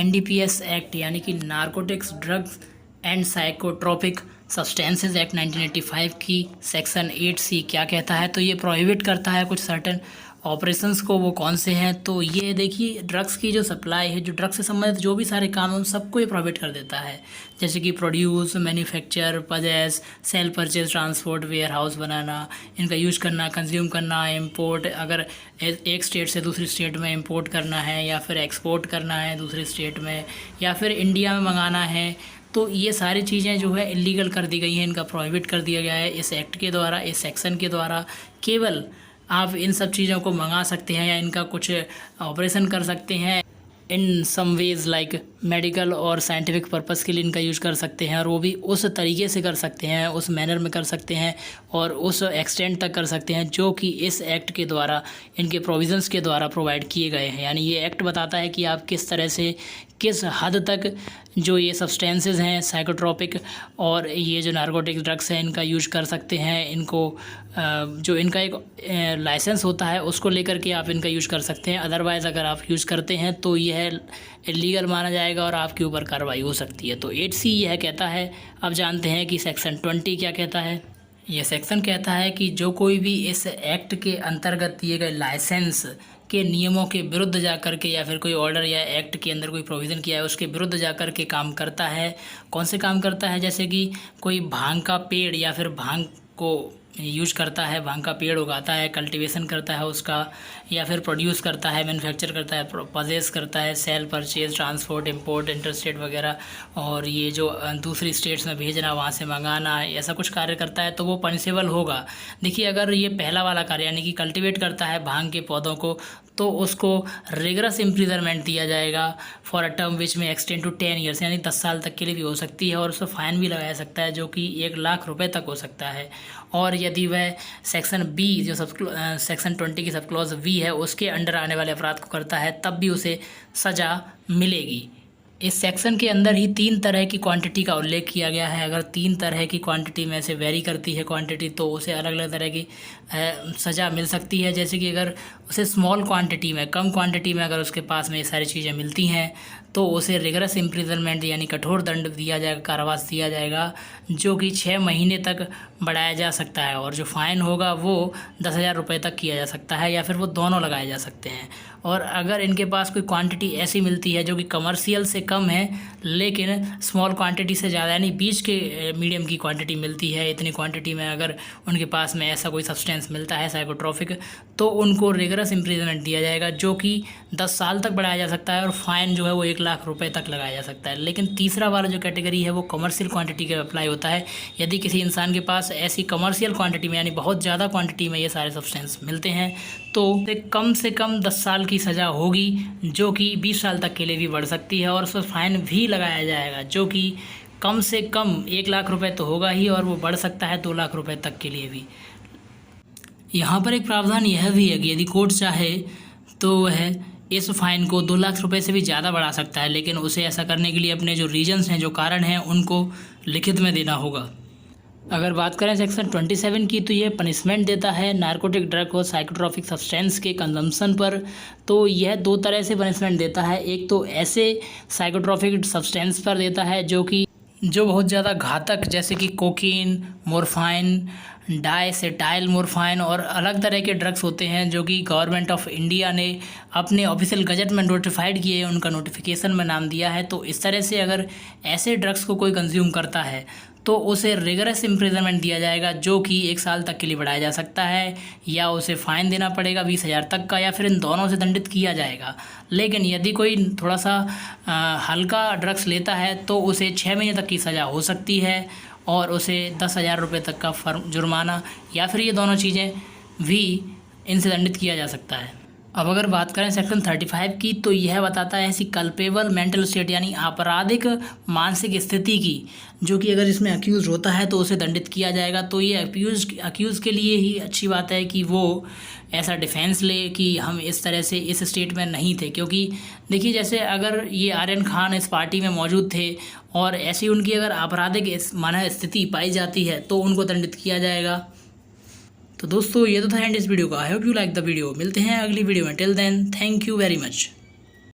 NDPS act यानी कि narcotics drugs and psychotropic substances act 1985 की सेक्शन 8C क्या कहता है। तो ये प्रोहिबिट करता है कुछ सर्टेन ऑपरेशंस को। वो कौन से हैं? तो ये देखिए, ड्रग्स की जो सप्लाई है, जो ड्रग्स से संबंधित जो भी सारे काम हैं उन सबको ये प्रोहिबिट कर देता है। जैसे कि produce, manufacture, possess, sale, purchase, transport, warehouse बनाना, इनका यूज करना, कंज्यूम करना, इंपोर्ट, अगर एक स्टेट से दूसरी स्टेट में इंपोर्ट करना है या फिर एक्सपोर्ट करना है दूसरी स्टेट में या फिर इंडिया में मंगाना है, तो ये सारी चीज़ें जो है इलीगल कर दी गई हैं। इनका प्रोहिबिट कर दिया गया है इस एक्ट के द्वारा, इस सेक्शन के द्वारा। केवल आप इन सब चीज़ों को मंगा सकते हैं या इनका कुछ ऑपरेशन कर सकते हैं इन सम वेज़ लाइक मेडिकल और साइंटिफिक पर्पस के लिए इनका यूज़ कर सकते हैं, और वो भी उस तरीके से कर सकते हैं, उस मैनर में कर सकते हैं और उस एक्सटेंट तक कर सकते हैं जो कि इस एक्ट के द्वारा, इनके प्रोविज़न्स के द्वारा प्रोवाइड किए गए हैं। यानी ये एक्ट बताता है कि आप किस तरह से, किस हद तक जो ये सब्सटेंसेस हैं साइकोट्रोपिक और ये जो नारकोटिक ड्रग्स हैं इनका यूज कर सकते हैं। इनको जो इनका एक लाइसेंस होता है उसको लेकर के आप इनका यूज कर सकते हैं। अदरवाइज़ अगर आप यूज़ करते हैं तो यह इलीगल माना जाएगा और आपके ऊपर कार्रवाई हो सकती है। तो 8C यह कहता है। अब जानते हैं कि सेक्शन 20 क्या कहता है। यह सेक्शन कहता है कि जो कोई भी इस एक्ट के अंतर्गत दिए गए लाइसेंस के नियमों के विरुद्ध जा कर के या फिर कोई ऑर्डर या एक्ट के अंदर कोई प्रोविज़न किया है उसके विरुद्ध जा कर के काम करता है। कौन से काम करता है? जैसे कि कोई भांग का पेड़ या फिर भांग को यूज करता है, भांग का पेड़ उगाता है, कल्टीवेशन करता है उसका, या फिर प्रोड्यूस करता है, मैन्युफैक्चर करता है, पजेस करता है, sale, purchase, transport, import, interstate वगैरह, और ये जो दूसरी स्टेट्स में भेजना, वहाँ से मंगाना, ऐसा कुछ कार्य करता है तो वो पनिशेबल होगा। देखिए, अगर ये पहला वाला कार्य यानी कि कल्टीवेट करता है भांग के पौधों को, तो उसको रिगरस इम्प्रिजनमेंट दिया जाएगा फॉर अ टर्म विच में एक्सटेंड टू 10 ईयर्स, यानी 10 साल तक के लिए भी हो सकती है, और उसको फाइन भी लगाया सकता है जो कि 1 लाख रुपए तक हो सकता है। और यदि वह सेक्शन B जो सेक्शन 20 की सब क्लॉज V है उसके अंडर आने वाले अपराध को करता है तब भी उसे सज़ा मिलेगी। इस सेक्शन के अंदर ही 3 तरह की क्वांटिटी का उल्लेख किया गया है। अगर 3 तरह की क्वांटिटी में से वेरी करती है क्वांटिटी तो उसे अलग अलग तरह की सज़ा मिल सकती है। जैसे कि अगर उसे स्मॉल क्वांटिटी में, कम क्वांटिटी में अगर उसके पास में ये सारी चीज़ें मिलती हैं तो उसे रिगरस इम्प्रिजनमेंट यानी कठोर दंड दिया जाएगा, कारावास दिया जाएगा, जो कि 6 महीने तक बढ़ाया जा सकता है, और जो फ़ाइन होगा वो 10,000 रुपये तक किया जा सकता है, या फिर वो दोनों लगाए जा सकते हैं। और अगर इनके पास कोई क्वांटिटी ऐसी मिलती है जो कि कमर्शियल से कम है लेकिन स्मॉल क्वांटिटी से ज़्यादा, यानी बीच के मीडियम की क्वांटिटी मिलती है, इतनी क्वांटिटी में अगर उनके पास में ऐसा कोई सब्सटेंस मिलता है साइकोट्रोपिक, तो उनको रिगरस इम्प्रिजनमेंट दिया जाएगा जो कि 10 साल तक बढ़ाया जा सकता है, और फाइन जो है वो 1 लाख रुपए तक लगाया जा सकता है। लेकिन तीसरा वाला जो कैटेगरी है वो कमर्शियल क्वांटिटी के अप्लाई होता है। यदि किसी इंसान के पास ऐसी कमर्शियल क्वांटिटी में यानी बहुत ज़्यादा क्वांटिटी में ये सारे सब्सटेंस मिलते हैं तो से कम 10 साल की सज़ा होगी, जो कि 20 साल तक के लिए भी बढ़ सकती है, और उस पर फाइन भी लगाया जाएगा जो कि कम से कम 1 लाख रुपए तो होगा ही, और वो बढ़ सकता है 2 लाख रुपए तक के लिए भी। यहाँ पर एक प्रावधान यह भी है कि यदि कोर्ट चाहे तो वह इस फाइन को 2 लाख रुपए से भी ज़्यादा बढ़ा सकता है, लेकिन उसे ऐसा करने के लिए अपने जो रीजंस हैं, जो कारण हैं, उनको लिखित में देना होगा। अगर बात करें सेक्शन 27 की तो यह पनिशमेंट देता है नारकोटिक ड्रग और साइकोट्रोपिक सब्सटेंस के कंजम्पशन पर। तो यह 2 तरह से पनिशमेंट देता है। एक तो ऐसे साइकोट्रोपिक सब्सटेंस पर देता है जो बहुत ज़्यादा घातक, जैसे कि कोकीन, मोरफाइन, डाइसेटाइल मोरफाइन और अलग तरह के ड्रग्स होते हैं जो कि गवर्नमेंट ऑफ इंडिया ने अपने ऑफिशियल गजट में नोटिफाइड किए, उनका नोटिफिकेशन में नाम दिया है। तो इस तरह से अगर ऐसे ड्रग्स को कोई कंज्यूम करता है तो उसे रिगरस इम्प्रिजनमेंट दिया जाएगा जो कि 1 साल तक के लिए बढ़ाया जा सकता है, या उसे फ़ाइन देना पड़ेगा 20,000 तक का, या फिर इन दोनों से दंडित किया जाएगा। लेकिन यदि कोई थोड़ा सा हल्का ड्रग्स लेता है तो उसे 6 महीने तक की सज़ा हो सकती है, और उसे 10,000 रुपये तक का जुर्माना, या फिर ये दोनों चीज़ें भी इनसे दंडित किया जा सकता है। अब अगर बात करें सेक्शन 35 की तो यह बताता है ऐसी कल्पेबल मेंटल स्टेट यानी आपराधिक मानसिक स्थिति की, जो कि अगर इसमें अक्यूज़ होता है तो उसे दंडित किया जाएगा। तो ये अक्यूज़ के लिए ही अच्छी बात है कि वो ऐसा डिफेंस ले कि हम इस तरह से इस स्टेट में नहीं थे, क्योंकि देखिए जैसे अगर ये आर्यन खान इस पार्टी में मौजूद थे और ऐसी उनकी अगर आपराधिक माना स्थिति पाई जाती है तो उनको दंडित किया जाएगा। तो दोस्तों ये तो था एंड इस वीडियो का। I hope you like the video. मिलते हैं अगली वीडियो में। Till then thank you very much.